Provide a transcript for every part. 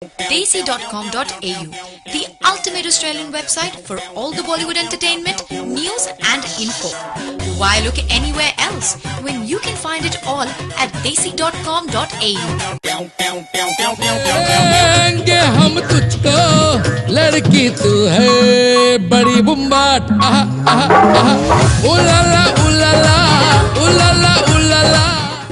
Desi.com.au, the ultimate Australian website for all the Bollywood entertainment, news and info. Why look anywhere else when you can find it all at Desi.com.au. देंगे हम तुझको लड़की तू है बड़ी बुम्बाट आहा आहा आहा उलाला उलाला उलाला उलाला.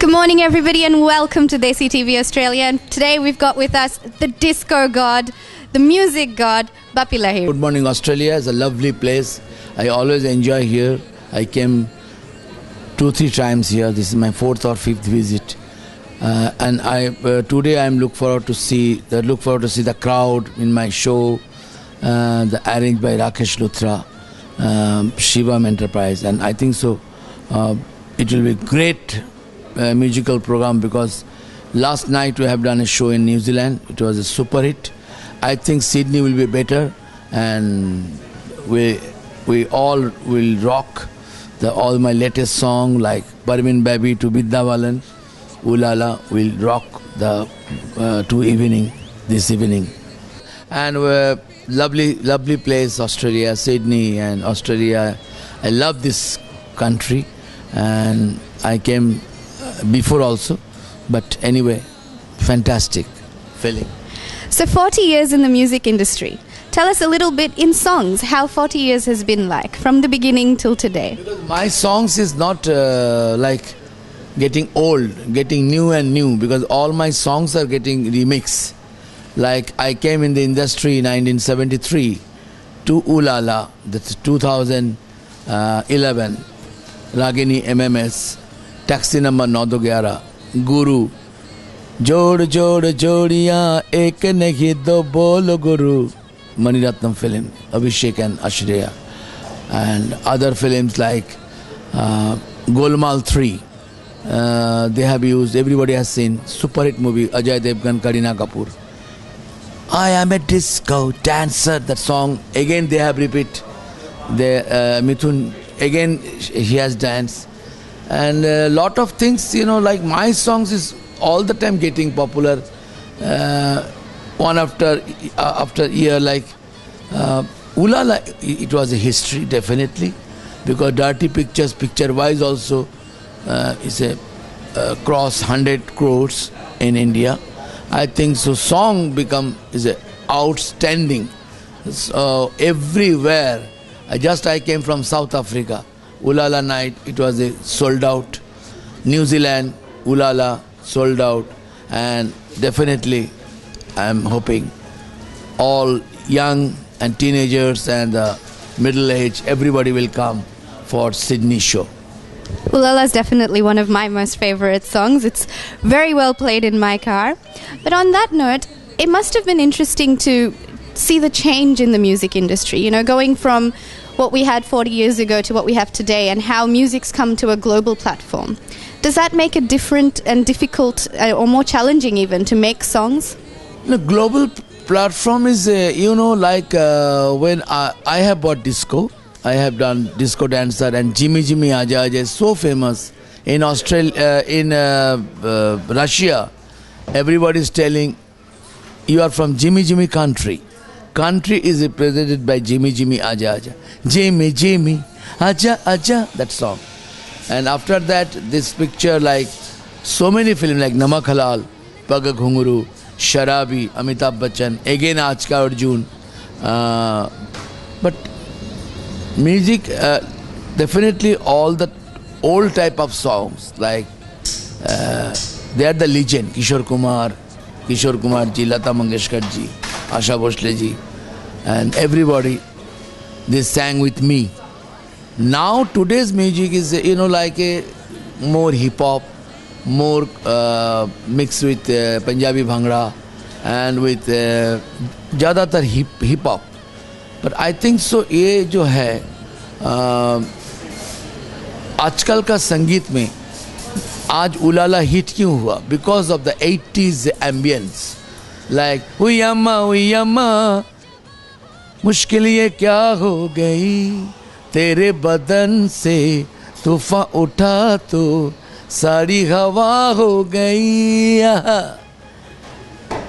Good morning, everybody, and welcome to Desi TV Australia. And today we've got with us the disco god, the music god, Bapi Lahir. Good morning, Australia. It's a lovely place. I always enjoy here. I came 2-3 times here. This is my 4th or 5th visit, and today I'm look forward to see the crowd in my show, arranged by Rakesh Luthra, Shivam Enterprise, and I think so. It will be great. Musical program, because last night we have done a show in New Zealand. It was a super hit. I think Sydney will be better, and we all will rock all my latest song like Parveen Baby to Biddawalan, Ulala will rock the this evening. And lovely place, Australia, Sydney and Australia. I love this country, and I came before also, but anyway, fantastic feeling. So 40 years in the music industry. Tell us a little bit in songs how 40 years has been like from the beginning till today. Because my songs is not like getting old, getting new and new, because all my songs are getting remixed. Like I came in the industry in 1973 to Ulala, that's 2011, Ragini MMS, taxi number 911, गुरु जोड़ जोड़ जोड़िया एक नहीं दो बोलो गुरु, Maniratnam film, Abhishek and Ashriya, and other films like Golmaal 3. They have used, everybody has seen, super hit movie, Ajay Devgan, Kareena Kapoor. I am a disco dancer, that song, again they have repeat. Mithun, again he has danced. And a lot of things, like my songs is all the time getting popular. One after year, like Ulala, it was a history definitely, because Dirty Pictures, picture-wise also, is a cross 100 crores in India. I think so. Song is a outstanding. So everywhere. I came from South Africa. Ulala night, it was a sold out. New Zealand, Ulala, sold out. And definitely, I'm hoping all young and teenagers and middle age, everybody will come for Sydney show. Ulala is definitely one of my most favorite songs. It's very well played in my car. But on that note, it must have been interesting to see the change in the music industry, going from what we had 40 years ago to what we have today, and how music's come to a global platform. Does that make it different and difficult or more challenging even to make songs? The global platform is, like when I have bought disco, I have done Disco Dancer and Jimmy Jimmy Aja Aja is so famous in Australia, in Russia. Everybody is telling you are from Jimmy Jimmy country. Country is represented by Jimmy Jimmy Aja Aja. Jimmy Jimmy Aja Aja, that song. And after that, this picture, like so many films like Namak Halal, Pag Ghunguru, Sharabi, Amitabh Bachchan, again Aaj Ka Arjun. But music, definitely all the old type of songs, like they are the legend. Kishore Kumar ji, Lata Mangeshkar ji, Asha Bhosle ji, and everybody, they sang with me. Now today's music is, like a more hip hop, more mixed with Punjabi Bhangra and with ज़्यादातर hip hop. But I think so ये जो है आजकल का संगीत में आज उलाला hit क्यों हुआ? Because of the 80s ambience. Like उयम्मा मुश्किल ये क्या हो गई, तेरे बदन से तूफान उठा तो सारी हवा हो गई.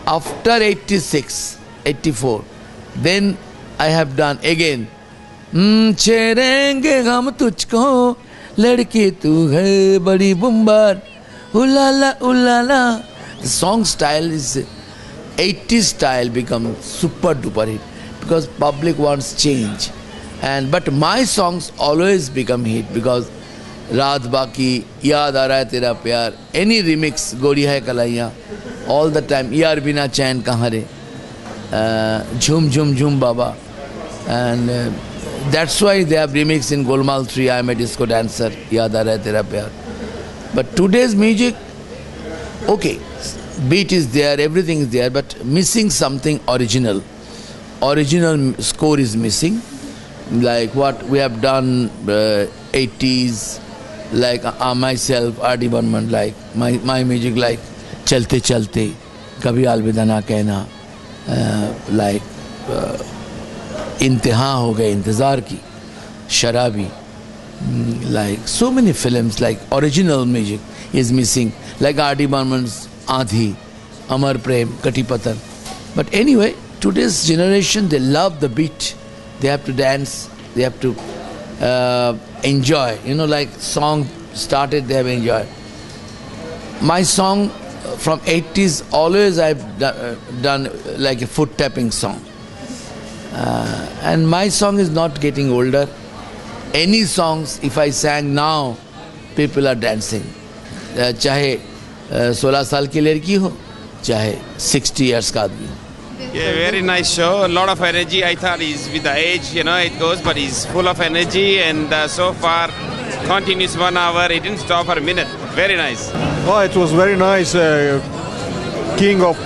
After 86, 84, then I have done again. छेड़ेंगे हम तुझको लड़की तू है बड़ी बुम्बर उलाला उलाला. The song style is 80s style become super duper hit because public wants change. But my songs always become hit because रात बाकी, याद आ रहा है तेरा प्यार, any remix, गोरी है कलाइयाँ, all the time, यार बिना चैन कहाँ रे, झूम झूम झूम बाबा. And that's why they have remixed in Golmaal 3, I am a disco dancer, याद आ रहा है तेरा प्यार. But today's music, okay, beat is there, everything is there, but missing something original. Original score is missing, like what we have done 80s, like myself, R.D. Burman, like my music, like Chalte Chalte, Kabhi Alvida Na Kehna, like इंतहा हो गए इंतज़ार की, शराबी, like so many films, like original music is missing, like R.D. Burman's Aadhi, Amar Prem, Kati Patan. But anyway, today's generation, they love the beat, they have to dance, they have to enjoy, like song started, they have enjoyed. My song from 80s, always I've done like a foot tapping song. And my song is not getting older. Any songs, if I sang now, people are dancing. चाहे 16 साल की लड़की हो, चाहे 60 years का आदमी हो. Yeah, very nice show. A lot of energy. I thought he's with the age, it goes, but he's full of energy. And so far, continues 1 hour. He didn't stop for a minute. Very nice. Oh, it was very nice. King of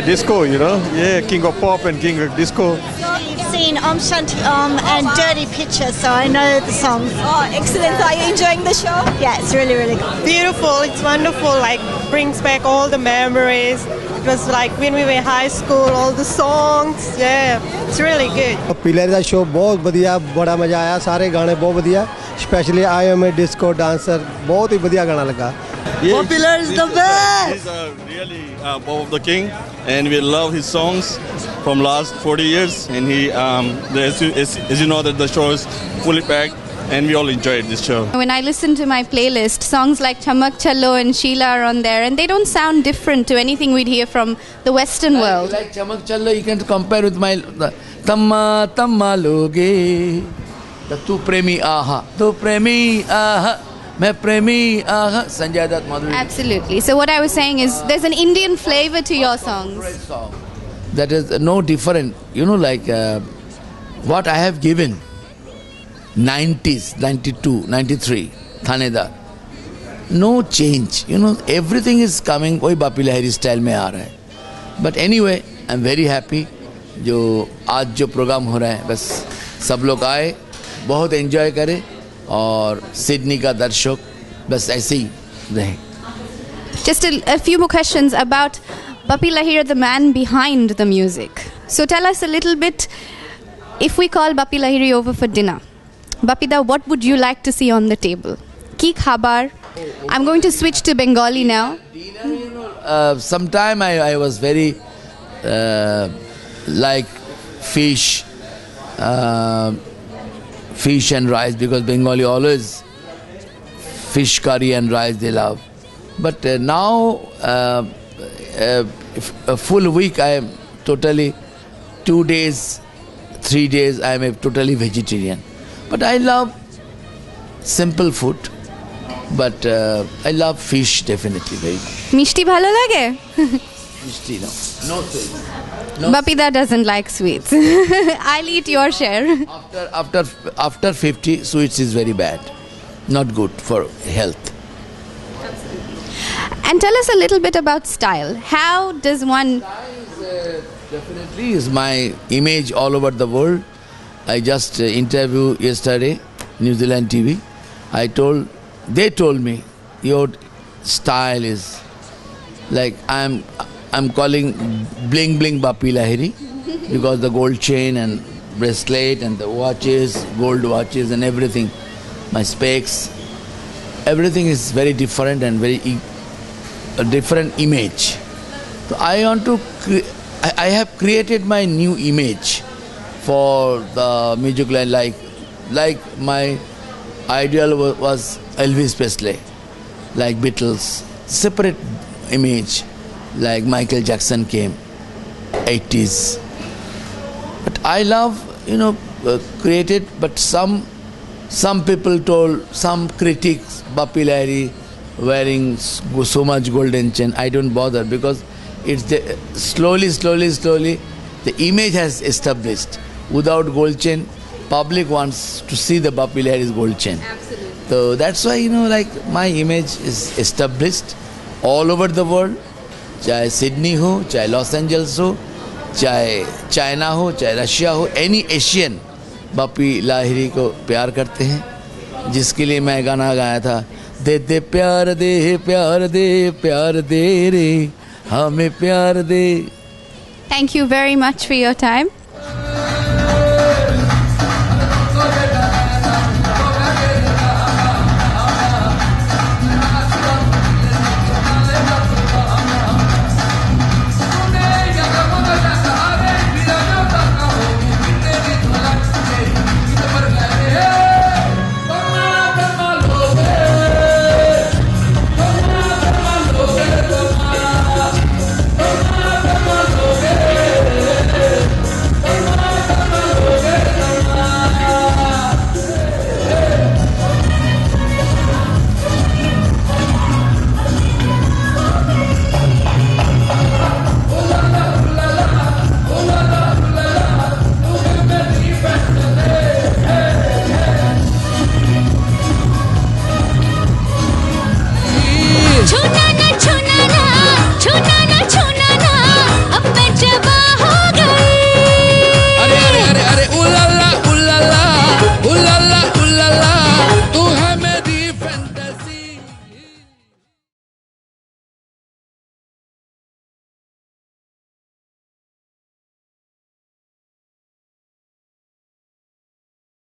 disco, Yeah, king of pop and king of disco. You've seen Shanti and Dirty Picture, so I know the songs. Oh, excellent. Are you enjoying the show? Yeah, it's really, really good. Beautiful. It's wonderful. Like, brings back all the memories. It was like when we were in high school, all the songs. Yeah, it's really good. Pillar का show बहुत बढ़िया, बड़ा मजा आया. सारे गाने बहुत बढ़िया. Especially I am a disco dancer. बहुत ही बढ़िया गाना लगा. Popular is the best. He's really Bob of the King, and we love his songs from last 40 years. And he, as you know, that the show is fully packed, and we all enjoyed this show. When I listen to my playlist, songs like Chamak Challo and Sheila are on there, and they don't sound different to anything we'd hear from the Western world. Like Chamak Challo, you can compare with my Tamma Tamma Loge, the Tu Premi Aha, Tu Premi Aha. मैं प्रेमी आहा, Sanjay Dutt, Madhuri. Absolutely. So what I was saying is there's an Indian flavor to your songs. Great song. That is no different. Like what I have given 90s, 92, 93, Thanedar. No change. Everything is coming. वही बापी लहरी style में आ रहा है. But anyway, I'm very happy. आज जो programme हो रहा है, बस सब लोग आए, बहुत enjoy करें. और सिडनी का दर्शक बस ऐसे ही रहे. Just a few more questions about Bapi Lahiri, the man behind the music. So tell us a little bit, if we call Bapi Lahiri over for dinner, Bapida, what would you like to see on the table? Ki khabar? I'm going to switch to Bengali now. Sometime I was very like fish and rice, because Bengali always fish curry and rice they love. But now a full week I am totally 2 days, 3 days I am a totally vegetarian. But I love simple food. But I love fish definitely very much. Mishti bhalo lage? Mishti no sweet. No. Bapida doesn't like sweets. I'll eat your share. After 50, sweets is very bad. Not good for health. And tell us a little bit about style. How does one... Style definitely is my image all over the world. I just interviewed yesterday, New Zealand TV. They told me, your style is like I'm calling bling bling Bapi Lahiri, because the gold chain and bracelet and the watches, gold watches and everything, my specs, everything is very different and very a different image. So I want to, I have created my new image for the music line. Like my ideal was Elvis Presley, like Beatles. Separate image, like Michael Jackson came, 80s. But I love, created. But some people told, some critics, Bappi Lahiri wearing so much golden chain. I don't bother because it's slowly, the image has established. Without gold chain, public wants to see the Bappi Lahiri's gold chain. Absolutely. So that's why, my image is established all over the world. चाहे Sydney हो, चाहे Los Angeles हो, चाहे China हो, चाहे Russia हो, any Asian Bapi Lahiri को प्यार करते हैं, जिसके लिए मैं गाना गाया था, दे दे प्यार दे प्यार दे प्यार दे रे हमें प्यार दे. Thank you very much for your time.